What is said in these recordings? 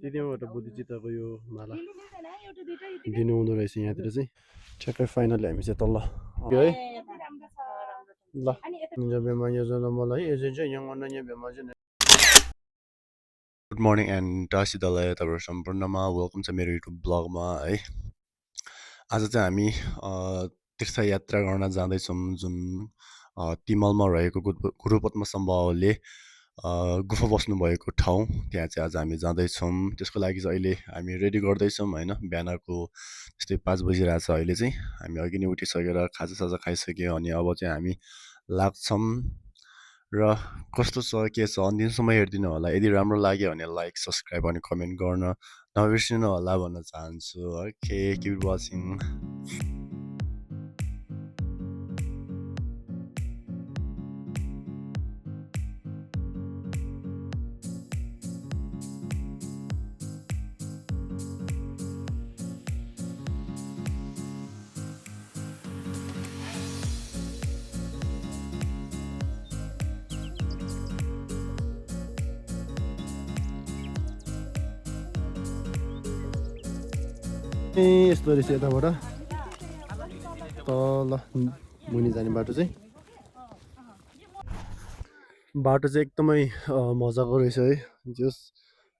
त्यतिबाट बुद्धिचित्तको यो माला दिनु हुँदो रहेछ यहाँतिर चाहिँ ठ्याक्कै फाइनली हामी चाहिँ तल है ल बेमा योजना मलाई एजेन्ट चाहिँ यहाँ अन्य बेमा चाहिँ गुड मर्निङ एन्ड टासिदालाई तपाईँहरू सम्पूर्णमा वेलकम छ मेरो युट्युब ब्लगमा है आज चाहिँ हामी तीर्थयात्रा गर्न जाँदैछौँ जुन तिमलमा रहेको गुरुपद्म सम्भवले गुफा बस्नुभएको ठाउँ त्यहाँ चाहिँ आज हामी जाँदैछौँ त्यसको लागि चाहिँ अहिले हामी रेडी गर्दैछौँ होइन बिहानको त्यस्तै 5 बजिरहेछ अहिले चाहिँ हामी अघि नै उठिसकेर खाजासाजा खाइसक्यो अनि अब चाहिँ हामी लाग्छौँ र कस्तो छ के छ अन्तिमसम्म हेरिदिनु होला यदि राम्रो लाग्यो भने लाइक सब्सक्राइब अनि कमेन्ट गर्न नबिर्सिनु होला भन्न चाहन्छु ओके किप वाचिङ यस्तो रहेछ यताबाट तल मुनि जाने बाटो चाहिँ एकदमै मजाको रहेछ है जस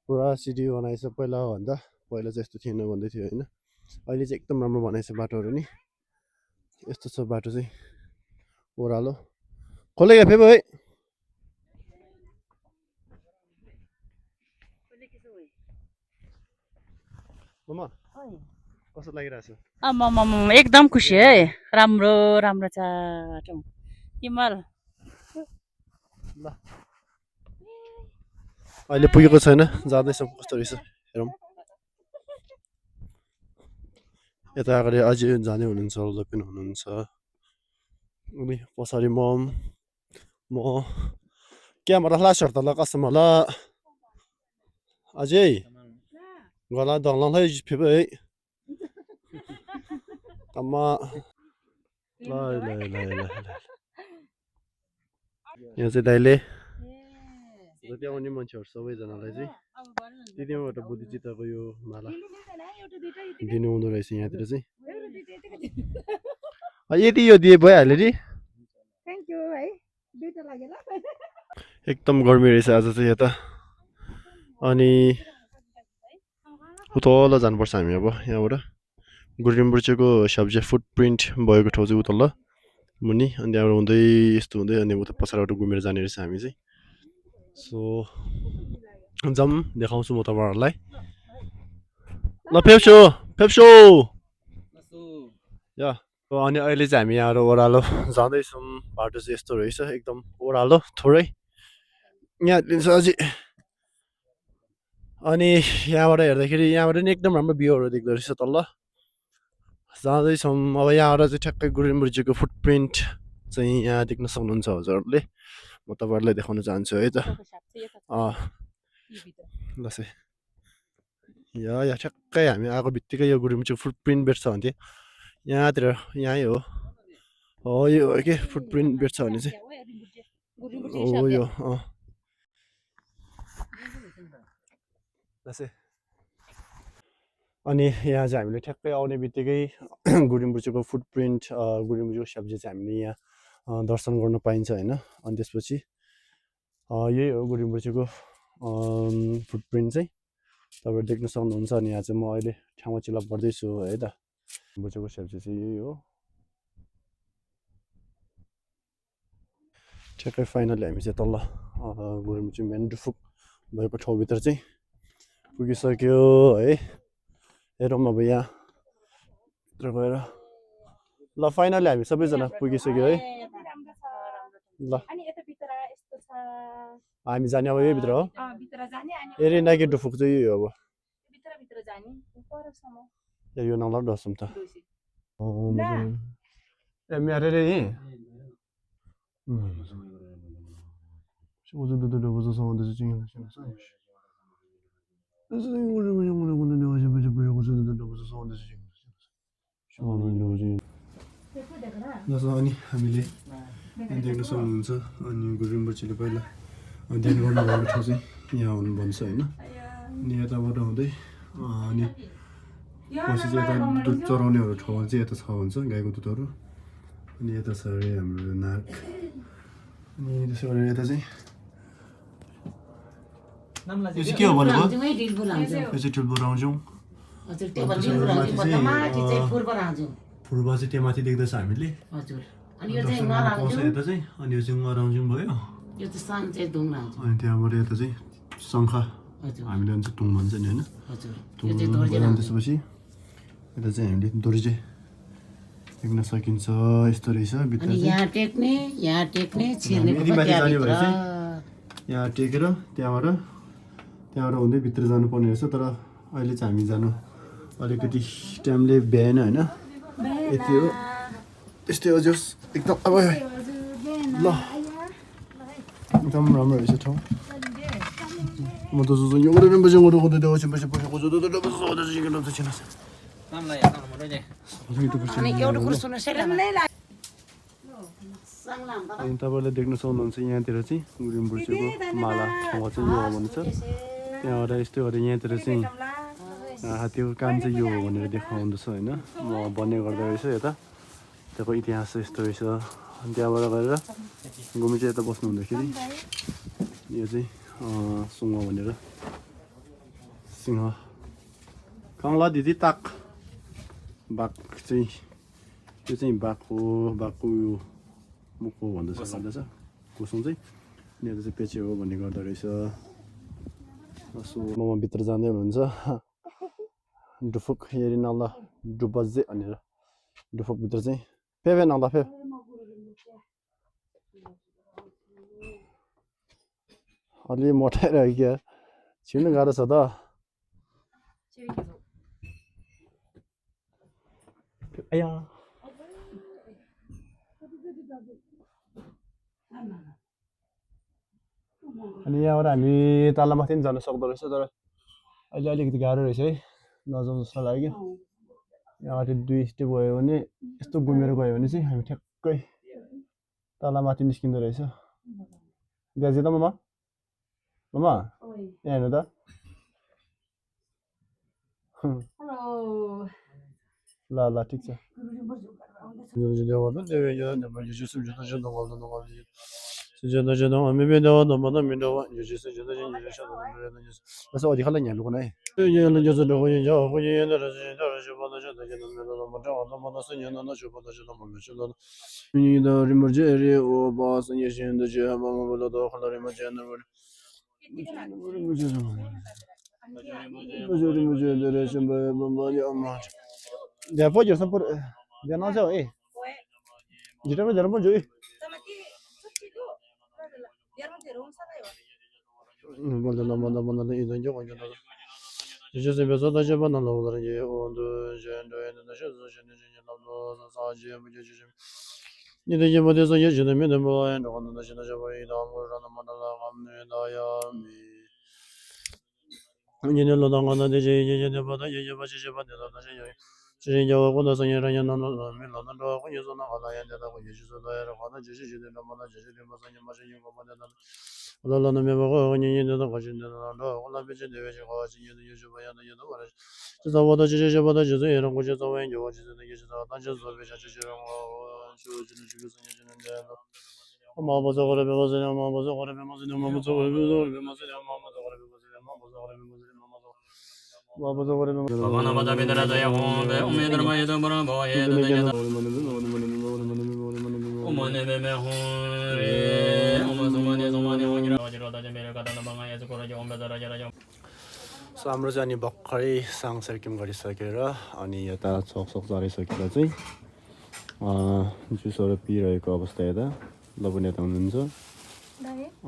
पुरा सिटी बनाएछ पहिला भन्दा पहिला चाहिँ यस्तो थिएन भन्दै थियो होइन अहिले चाहिँ एकदम राम्रो बनाएछ बाटोहरू नि यस्तो छ बाटो चाहिँ ओह्रालो खोलेगा फेरि है ममा कस्तो लागिरहेछ एकदम खुसी है राम्रो राम्रो छ तिमल ल अहिले पुगेको छैन जाँदैछौँ कस्तो रहेछ हेरौँ यता अगाडि अझै जाने हुनुहुन्छ उता पनि हुनुहुन्छ अनि पछाडि म क्यामेरा फ्लास त ल कसम ल अझै गला दङलै फेरि है अम्मा ल ल ल ल यहाँ चाहिँ दाइले जति आउने मान्छेहरू सबैजनालाई चाहिँ त्यतिबाट बुद्धिचित्तको यो माला दिनु हुँदो रहेछ यहाँतिर चाहिँ यति यो दिए भइहाल्यो नि एकदम गर्मी रहेछ आज चाहिँ यता अनि उतल जानुपर्छ हामी अब यहाँबाट गुरिम्बुर्चेको सब्जी फुटप्रिन्ट भएको ठाउँ चाहिँ उतल मुनि अनि त्यहाँबाट हुँदै यस्तो हुँदै अनि उता पछाडिबाट घुमेर जाने रहेछ हामी चाहिँ सो जाउँ देखाउँछु म तपाईँहरूलाई ल फेप्सो या अनि अहिले चाहिँ हामी यहाँबाट ओह्रालो जाँदैछौँ बाटो चाहिँ यस्तो रहेछ एकदम ओह्रालो थोरै यहाँ लिन्छ अझै अनि यहाँबाट हेर्दाखेरि यहाँबाट नि एकदम राम्रो भ्यूहरू देख्दो रहेछ तल जाँदैछौँ अब यहाँबाट चाहिँ ठ्याक्कै गुरिम्बुर्चेको फुटप्रिन्ट चाहिँ यहाँ देख्न सक्नुहुन्छ हजुरहरूले म तपाईँहरूलाई देखाउन चाहन्छु है त ल चाहिँ यहाँ ठ्याक्कै हामी आएको बित्तिकै यो गुरिम्बुर्चेको फुटप्रिन्ट भेट्छ भन्थ्यो यहाँतिर यहीँ हो यो हो कि फुटप्रिन्ट भेट्छ भने चाहिँ हो यो अनि यहाँ चाहिँ हामीले ठ्याक्कै आउने बित्तिकै गुरिम्बुर्चेको फुटप्रिन्ट गुरिम्बुर्चेको सब्जी चाहिँ हामीले यहाँ दर्शन गर्न पाइन्छ होइन अनि त्यसपछि यही हो गुरिम्बुर्चेको फुटप्रिन्ट चाहिँ तपाईँहरू देख्न सक्नुहुन्छ अनि यहाँ चाहिँ म अहिले ठाउँमा चिलप गर्दैछु है त गुरिम्बुर्चेको सब्जी चाहिँ यही हो ठ्याक्कै फाइनली हामी चाहिँ तल गुरिम्बुर्चे मेन डुफुक भएको ठाउँभित्र चाहिँ पुगिसक्यो है हेरौँ अब यहाँतिर गएर ल फाइनली हामी सबैजना पुगिसक्यो है ल हामी जाने अब यही भित्र हो एरिना कि डुफुक चाहिँ यही हो अब यो नलाउ डसौँ त ए मेरो रे अनि हामीले देख्न सक्नुहुन्छ अनि गुरिम्बुर्चेले पहिला अध्ययन गर्नुभएको ठाउँ चाहिँ यहाँ हुनु भन्छ होइन अनि यताबाट हुँदै अनि पछि चाहिँ यता दुध चराउनेहरू ठाउँमा चाहिँ यता छ हुन्छ गाईको दुधहरू अनि यता छ अरे हाम्रो नाक अनि त्यसो गरेर यता चाहिँ यो चाहिँ के हो भनेको यो चाहिँ टुल्बो राउँछौँ फुर्बा चाहिँ त्यहाँ माथि देख्दैछ हामीले अनि यो चाहिँ पाउँछ यता चाहिँ अनि यो चाहिँ राउँछौँ भयो यो चाहिँ सान चाहिँ ढुङ राउँछ अनि त्यहाँबाट यता चाहिँ शङ्खा हामीले भन्छ टुङ भन्छ नि होइन टुङ त्यसपछि यता चाहिँ हामीले दोरी चाहिँ देख्न सकिन्छ यस्तो रहेछ भित्र अनि यहाँ टेक्ने छिर्ने यदि माथि जाने भए चाहिँ यहाँ टेकेर त्यहाँबाट हुँदै भित्र जानुपर्ने रहेछ तर अहिले चाहिँ हामी जानु अलिकति टाइमले भ्याएन होइन यति हो त्यस्तै हो जोस् एकदम अब ल एकदम राम्रो रहेछ ठाउँ म त यो गरेर बजे गएर गएर देऊ बजे बजे अनि एउटा कुरो सुन्नुहोस् है अनि तपाईँले देख्न सक्नुहुन्छ यहाँतिर चाहिँ गुरुङ बुर्चेको माला ठाउँमा चाहिँ यो हो भन्छ त्यहाँबाट यस्तै गरेर यहाँतिर चाहिँ हात्तीको कान चाहिँ यो हो भनेर देखाउँदैछ होइन म भन्ने गर्दो रहेछ यता त्यहाँको इतिहास चाहिँ यस्तो रहेछ अनि त्यहाँबाट गएर घुमी चाहिँ यता बस्नु हुँदाखेरि यो चाहिँ सुङ्ग भनेर सिंह काङ्ला दिदी ताक बाघ चाहिँ त्यो चाहिँ बाघको यो मुख हो भन्दैछ कुसुङ चाहिँ अनि यता चाहिँ पेचे हो भन्ने गर्दो रहेछ सो ममा भित्र जाँदै हुनुहुन्छ डुफुक हेरी नल्ला डुबजे भनेर डुफुकभित्र चाहिँ फेभे नल्ला फे अलि मोटाइरह्यो क्या छिर्नु गाह्रो छ त आया अनि यहाँबाट हामी तलमाथि पनि जान सक्दो रहेछ तर अहिले अलिकति गाह्रो रहेछ है नजाउँ जस्तो लाग्यो यहाँबाट 2 स्टेप गयो भने यस्तो घुमेर गयो भने चाहिँ हामी ठ्याक्कै तलमाथि निस्किँदो रहेछ गाजे त ममा यहाँ हेर्नु त ल ल ठिक छ 어디 갈라냐 누구나 해. 얘는 저도 거기죠. 거기 얘네들 저 받아줘. 저는 먼저 얻어서 얘는 저 받아줘. 먼저 민이들 머저리 오바스 예신도 저 뭐뭐도 할래 머저는 머저들 좀 뭐지 엄마. 내가 보여 선포 내가 나서 에. 이러면 저러면 저기 올라는 메모가 언니는 가진다는 거 올라베지 내외지 가지는 유주바야는 여도 말해 저보다 저보다 이런 거 저도 왜 요지는 게 저도 단저서 베자 저런 거 주주는 주주는데 엄마 버서 거래 버서 엄마 버서 거래 버서 엄마 버서 거래 버서 엄마 버서 거래 버서 엄마 버서 거래 버서 바바나 바다베다라다야 혼데 오메들 마이도 버라 보에 되냐 오모네메메 혼레 오마소마네 소마네 오니라 어지러다 제메를 가다나 방아에서 거라지 온베다라자라자 सो हाम्रो चाहिँ अनि भर्खरै साङसर्किम गरिसकेर अनि यता चकसक झरिसकेर चाहिँ जुसहरू पिइरहेको अवस्था यता लबुन यता हुनुहुन्छ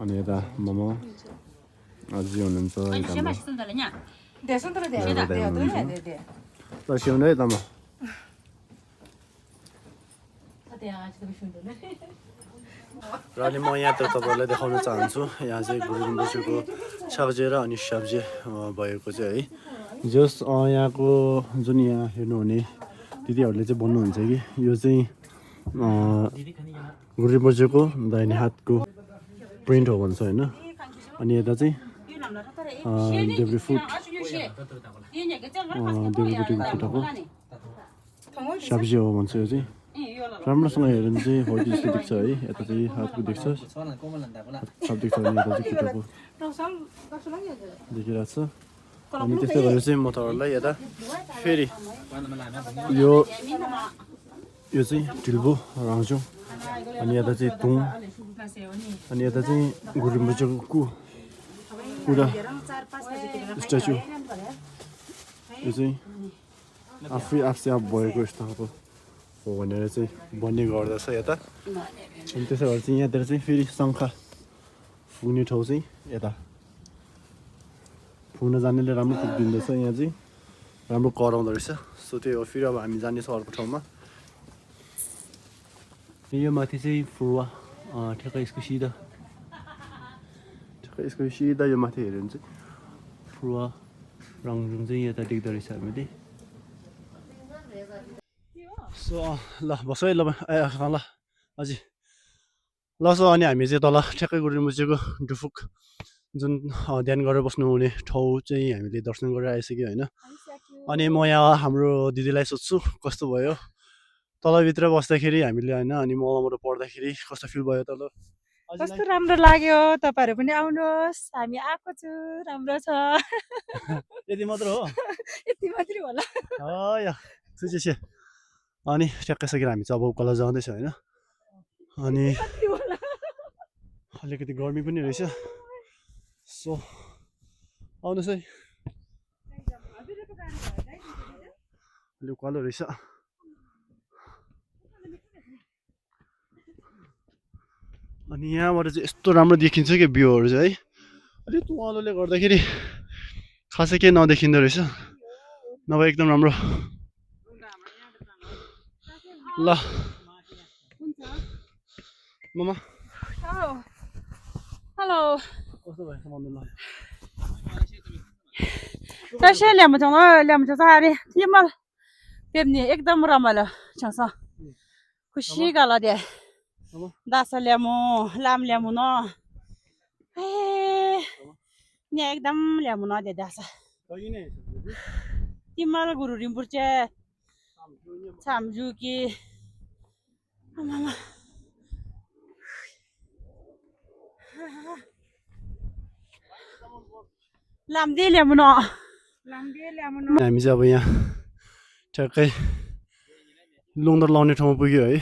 अनि यता मोमो अझै हुनुहुन्छ सिउनु है तमा र अनि म यहाँ त तपाईँलाई देखाउन चाहन्छु यहाँ चाहिँ गुरुङ बसेको सब्जेर अनि सब्जी भएको चाहिँ है जस यहाँको जुन यहाँ हेर्नुहुने दिदीहरूले चाहिँ भन्नुहुन्छ कि यो चाहिँ गुरुङ बसेको दाहिने हातको प्रिन्ट हो भन्छ होइन अनि यता चाहिँ डेब्री फुड डेब्रीपट्टिको खुट्टाको सब्जी हो भन्छ यो चाहिँ राम्रोसँग हेऱ्यो भने चाहिँ हो जस्तो देख्छ है यता चाहिँ हातको देख्छ सब देख्छ भने यता चाहिँ खुट्टाको देखिरहेको छ अनि त्यस्तै गरेर चाहिँ म तपाईँहरूलाई यता फेरि यो चाहिँ ढिल्बो राउँछौँ अनि यता चाहिँ तुङ अनि यता चाहिँ गुरुम्बुचोको पुरा स्ट्याचु यो चाहिँ आफै आफ भएको यस्तो खालको हो भनेर चाहिँ बन्ने गर्दछ यता अनि त्यसो भएर चाहिँ यहाँतिर चाहिँ फेरि शङ्खा फुक्ने ठाउँ चाहिँ यता फुक्न जानेले राम्रो फुक्दिँदछ यहाँ चाहिँ राम्रो कराउँदो रहेछ सो त्यही हो फेरि अब हामी जानेछौँ अर्को ठाउँमा यो माथि चाहिँ फुवा ठ्याक्कै यसको सिधा यो माथि हेऱ्यो भने चाहिँ फुवा रङजुङ चाहिँ यता देख्दो रहेछ हामीले सो ल बस है ल ल अझै ल सो अनि हामी चाहिँ तल ठ्याक्कै गुरुम्बुचेको डुफुक जुन ध्यान गरेर बस्नुहुने ठाउँ चाहिँ हामीले दर्शन गरेर आइसक्यो होइन अनि म यहाँ हाम्रो दिदीलाई सोध्छु कस्तो भयो तलभित्र बस्दाखेरि हामीले होइन अनि मलमबाट पढ्दाखेरि कस्तो फिल भयो तल कस्तो राम्रो लाग्यो तपाईँहरू पनि आउनुहोस् हामी आएको छु राम्रो छ यति मात्र हो यति मात्रै होला अनि ठ्याक्कै सकेर हामी चाहिँ अब उकालो जाँदैछौँ होइन अनि अलिकति गर्मी पनि रहेछ सो आउनुहोस् है अलिक उकालो रहेछ अनि यहाँबाट चाहिँ यस्तो राम्रो देखिन्छ कि भ्यूहरू चाहिँ है अलिक उकालोले गर्दाखेरि खासै केही नदेखिँदो रहेछ नभए एकदम राम्रो ल ममा हेलो कस्तो भयो मम्मीलाई तैसे ल्याउँछ अरे तिमल पेम्ने एकदम रमाइलो छ खुसी गला दे दासा ल्यामु लाम ल्यामु न ए यहाँ एकदम ल्यामु न दे दासा तिमल गुरु रिम्पुर्चे छामजुकी लामदे ल्यामु न हामी चाहिँ अब यहाँ ठ्याक्कै लुङदर लाउने ठाउँमा पुग्यो है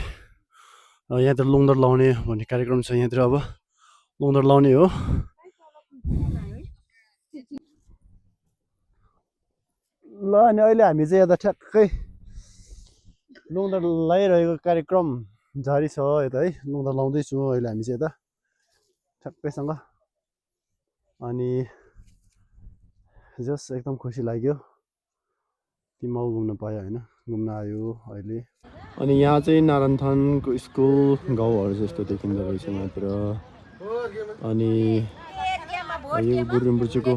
यहाँतिर लुङदर लाउने भन्ने कार्यक्रम छ यहाँतिर अब लुङदर लाउने हो ल अनि अहिले हामी चाहिँ यता ठ्याक्कै लुङदर लगाइरहेको कार्यक्रम जारी छ यता है लुङदर लाउँदैछु अहिले हामी चाहिँ यता ठ्याक्कैसँग अनि जस एकदम खुसी लाग्यो तिमल घुम्न पायो होइन घुम्न आयो अहिले अनि यहाँ चाहिँ नारायणथानको स्कुल गाउँहरू जस्तो देखिँदो रहेछ यहाँतिर अनि यो गुरुम्बुचेको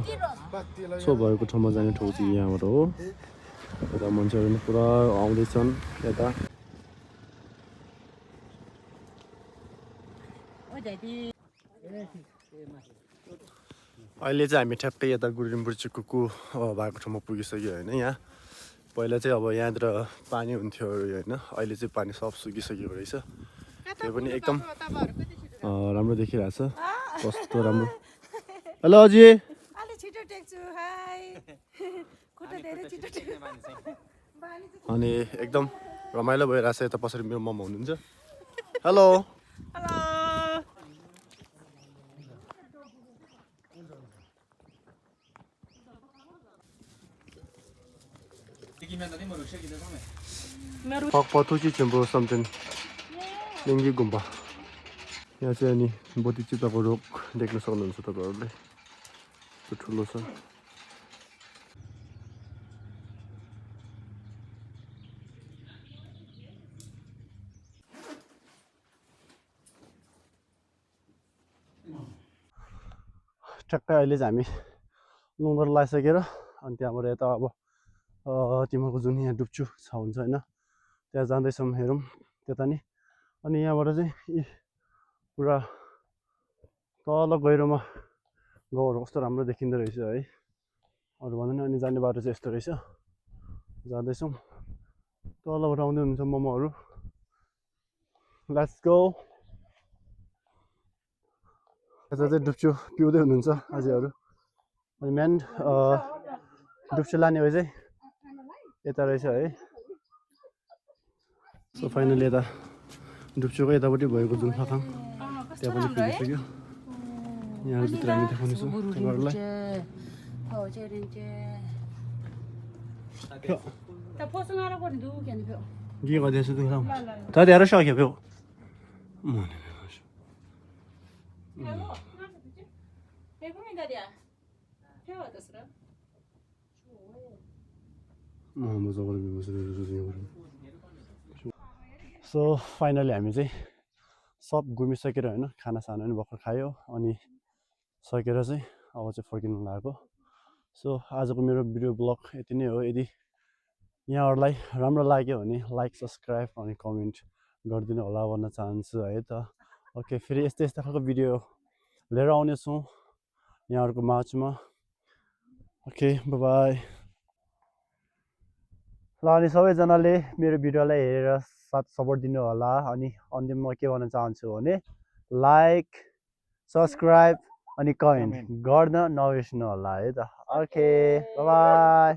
छो भएको ठाउँमा जाने ठाउँ चाहिँ यहाँबाट हो यता मान्छेहरू पनि पुरा आउँदैछन् यता अहिले चाहिँ हामी ठ्याक्कै यता गुरुम्बुचेको भएको ठाउँमा पुगिसक्यो होइन यहाँ पहिला चाहिँ अब यहाँतिर पानी हुन्थ्यो होइन अहिले चाहिँ पानी सब सुकिसकेको रहेछ त्यो पनि एकदम राम्रो देखिरहेछ कस्तो राम्रो हेलो अजी अनि एकदम रमाइलो भइरहेछ यता पछाडि मेरो मम हुनुहुन्छ हेलो पथुची चेम्बो समथिङ लिङ्गी गुम्बा यहाँ चाहिँ अनि बोधिचित्तको रुख देख्न सक्नुहुन्छ तपाईँहरूले त्यो ठुलो छ ठ्याक्कै अहिले चाहिँ हामी लुङदर लगाइसकेर अनि त्यहाँबाट यता अब तिमीहरूको जुन यहाँ डुप्चु छ हुन्छ होइन त्यहाँ जाँदैछौँ हेरौँ त्यता नि अनि यहाँबाट चाहिँ पुरा तल गहिरोमा गाउँहरू कस्तो राम्रो देखिँदो रहेछ है अरू भन्दा नि अनि जाने बाटो चाहिँ यस्तो रहेछ जाँदैछौँ तलबाट आउँदै हुनुहुन्छ मोमोहरू लेट्स गो यता चाहिँ डुप्चो पिउँदै हुनुहुन्छ अझैहरू अनि मेन डुप्चो लाने हो चाहिँ यता रहेछ है सो फाइनली यता डुप्चोको यतापट्टि भएको जुन फाखाङ त्यहाँ पनि पुगिसक्यो यहाँ भित्र हामी देखाउनेछौँ तपाईँहरूलाई के गर्दैछ तिम्रो त धेरै सक्यो भ्यू सो फाइनली हामी चाहिँ सब घुमिसकेर होइन खानासाना पनि भर्खर खायो अनि सकेर चाहिँ अब चाहिँ फर्किनु लागेको सो आजको मेरो भिडियो ब्लग यति नै हो यदि यहाँहरूलाई राम्रो लाग्यो भने लाइक सब्सक्राइब अनि कमेन्ट गरिदिनु होला भन्न चाहन्छु है त ओके फेरि यस्तै यस्तै खालको भिडियो लिएर आउनेछौँ यहाँहरूको माझमा ओके बाई ल अनि सबैजनाले मेरो भिडियोलाई हेरेर साथ सपोर्ट दिनु होला अनि अन्तिममा के भन्न चाहन्छु भने लाइक सब्सक्राइब अनि कमेन्ट गर्न नबिर्सनु होला है त ओके बाई